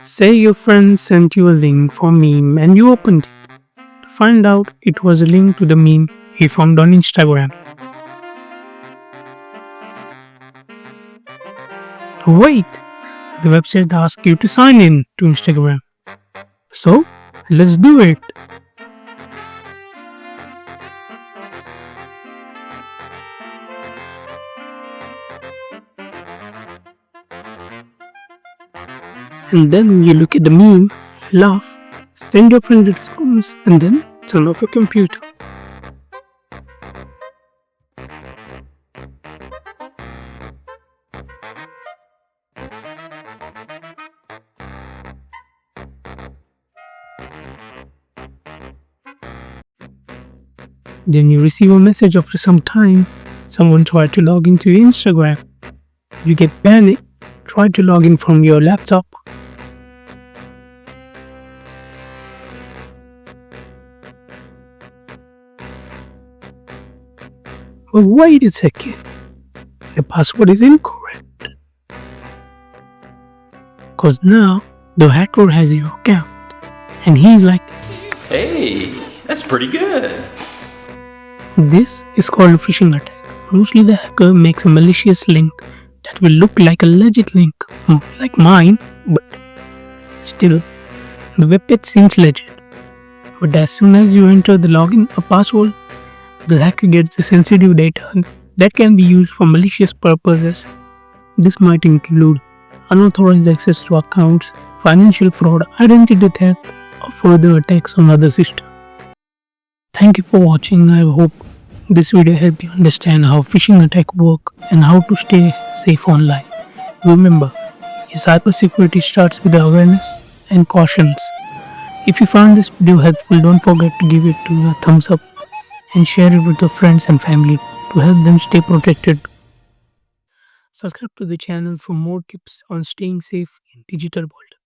Say your friend sent you a link for meme and you opened it to find out it was a link to the meme he found on Instagram. Wait, the website asks you to sign in to Instagram. So, let's do it. And then you look at the meme, laugh, send your friend the response, and then turn off your computer. Then you receive a message after some time. Someone tried to log into your Instagram. You get panicked, try to log in from your laptop. But wait a second, the password is incorrect. Cause now the hacker has your account and he's like, Hey, that's pretty good. this is called a phishing attack. Mostly the hacker makes a malicious link that will look like a legit link, like mine, but still, the web page seems legit. But as soon as you enter the login or password, the hacker gets the sensitive data that can be used for malicious purposes. This might include unauthorized access to accounts, financial fraud, identity theft, or further attacks on other systems. Thank you for watching. I hope this video helped you understand how phishing attacks work and how to stay safe online. Remember, your cybersecurity starts with awareness and cautions. If you found this video helpful, don't forget to give it a thumbs up and share it with your friends and family to help them stay protected. Subscribe to the channel for more tips on staying safe in digital world.